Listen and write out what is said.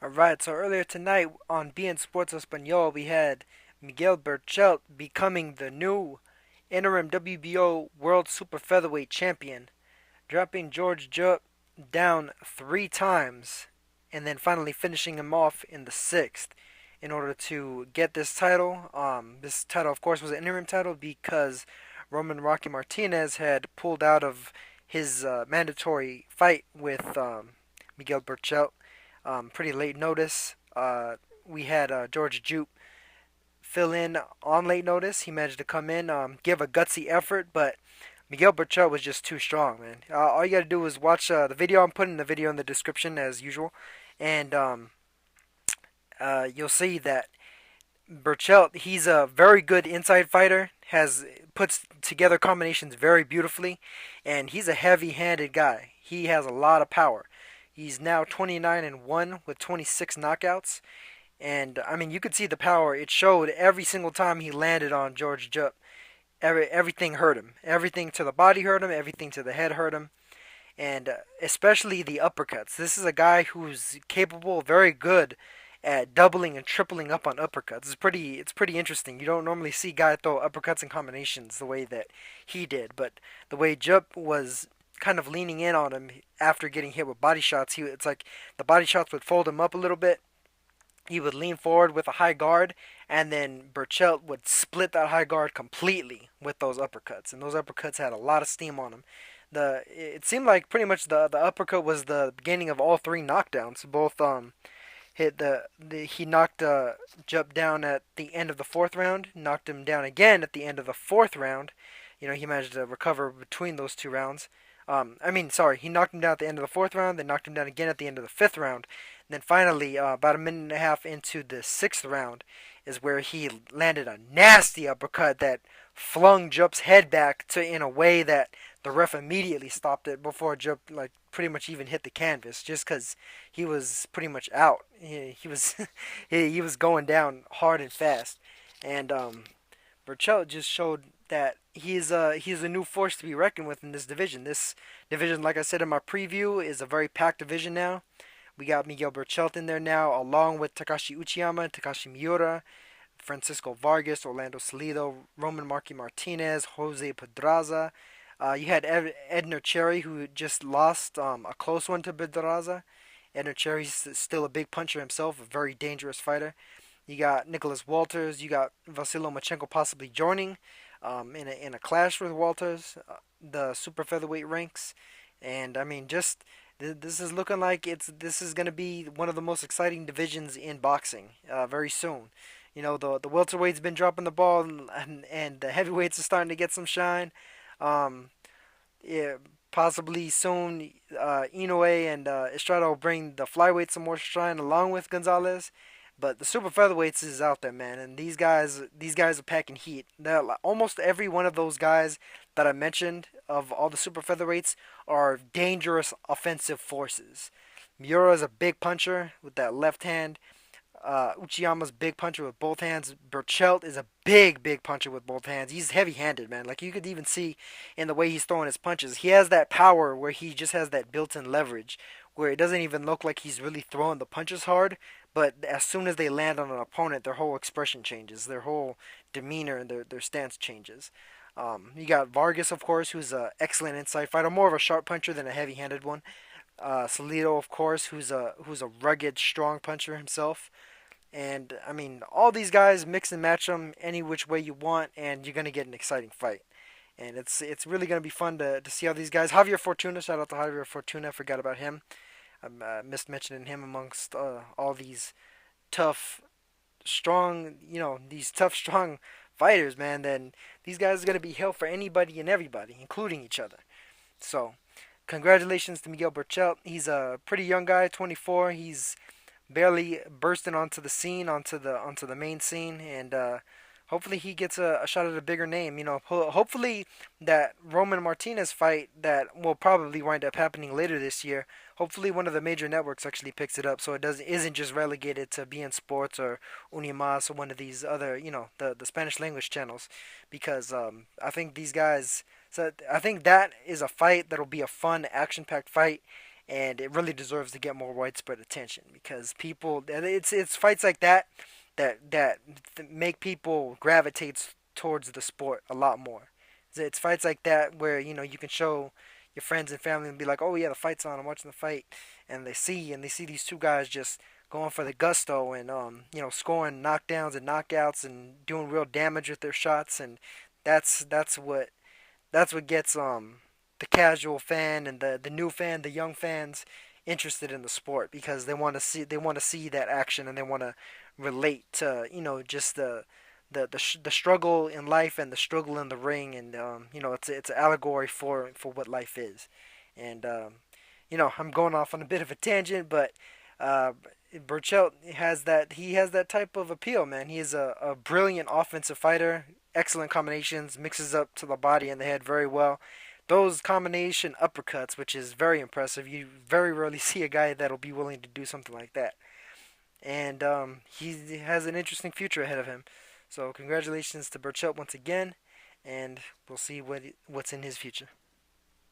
Alright, so earlier tonight on beIN Sports Espanol, we had Miguel Berchelt becoming the new interim WBO World Super Featherweight Champion, dropping George Jupp down three times, and then finally finishing him off in the sixth in order to get this title. This title, of course, was an interim title because Roman Martinez had pulled out of his mandatory fight with Miguel Berchelt pretty late notice. We had George Jupp fill in on late notice. He managed to come in, give a gutsy effort, but Miguel Berchelt was just too strong, man. All you gotta do is watch the video. I'm putting the video in the description as usual, and you'll see that Berchelt, he's a very good inside fighter. Has puts together combinations very beautifully, and he's a heavy-handed guy. He has a lot of power. He's now 29-1 with 26 knockouts, and I mean you could see the power. It showed every single time he landed on George Jupp. Everything hurt him. Everything to the body hurt him. Everything to the head hurt him, and especially the uppercuts. This is a guy who's capable, very good at doubling and tripling up on uppercuts. It's pretty interesting. You don't normally see guys throw uppercuts and combinations the way that he did, but the way Jupp was kind of leaning in on him after getting hit with body shots, it's like the body shots would fold him up a little bit. He would lean forward with a high guard, and then Berchelt would split that high guard completely with those uppercuts, and those uppercuts had a lot of steam on them. It seemed like pretty much the uppercut was the beginning of all three knockdowns. Both hit he knocked Jupp down at the end of the fourth round, knocked him down again at the end of the fourth round. He managed to recover between those two rounds. He knocked him down at the end of the fourth round, then knocked him down again at the end of the fifth round. And then finally, about a minute and a half into the sixth round, is where he landed a nasty uppercut that flung Jupp's head back in a way that the ref immediately stopped it before Jupp pretty much even hit the canvas, just because he was pretty much out. He was he was going down hard and fast, and Berchelt just showed that he's a new force to be reckoned with in this division. This division, like I said in my preview, is a very packed division now. We got Miguel Berchelt in there now, along with Takashi Uchiyama, Takashi Miura, Francisco Vargas, Orlando Salido, Roman Martinez, Jose Pedraza. You had Edner Cherry, who just lost a close one to Pedraza. Edner Cherry's still a big puncher himself, a very dangerous fighter. You got Nicholas Walters. You got Vasily Lomachenko possibly joining in a clash with Walters, the super featherweight ranks, and I mean just this is looking like this is going to be one of the most exciting divisions in boxing very soon. The welterweight's been dropping the ball, and the heavyweights are starting to get some shine. Um, yeah, possibly soon, Inoue and Estrada will bring the flyweight some more shine along with Gonzalez. But the super featherweights is out there, man, and these guys are packing heat. Almost every one of those guys that I mentioned of all the super featherweights are dangerous offensive forces. Miura is a big puncher with that left hand. Uchiyama's big puncher with both hands. Berchelt is a big puncher with both hands. He's heavy-handed, man. Like you could even see in the way he's throwing his punches. He has that power where he just has that built-in leverage, where it doesn't even look like he's really throwing the punches hard. But as soon as they land on an opponent, their whole expression changes, their whole demeanor and their stance changes. You got Vargas, of course, who's an excellent inside fighter, more of a sharp puncher than a heavy-handed one. Salido, of course, who's a rugged, strong puncher himself. And I mean, all these guys mix and match them any which way you want, and you're gonna get an exciting fight. And it's really gonna be fun to see how these guys. Javier Fortuna, shout out to Javier Fortuna. Forgot about him. I missed mentioning him amongst all these tough, strong, these tough, strong fighters, man. Then these guys are gonna be hell for anybody and everybody, including each other. So, congratulations to Miguel Berchelt. He's a pretty young guy, 24. He's barely bursting onto the scene, onto the main scene, and hopefully he gets a shot at a bigger name. Hopefully that Roman Martinez fight that will probably wind up happening later this year. Hopefully one of the major networks actually picks it up, so it doesn't isn't just relegated to beIN Sports or Unimas or one of these other the Spanish language channels, because I think these guys. So I think that is a fight that'll be a fun, action-packed fight, and it really deserves to get more widespread attention because people, it's fights like that that make people gravitate towards the sport a lot more. It's fights like that where you can show your friends and family and be like, oh yeah, the fight's on, I'm watching the fight, and they see these two guys just going for the gusto and scoring knockdowns and knockouts and doing real damage with their shots, and that's what gets the casual fan and the new fan, the young fans interested in the sport because they want to see that action, and they want to relate to just the struggle in life and the struggle in the ring, and it's an allegory for what life is. And I'm going off on a bit of a tangent, but uh, Berchelt has that type of appeal, man. He is a brilliant offensive fighter, excellent combinations, mixes up to the body and the head very well. Those combination uppercuts, which is very impressive. You very rarely see a guy that'll be willing to do something like that. And he has an interesting future ahead of him. So congratulations to Berchelt once again, and we'll see what's in his future.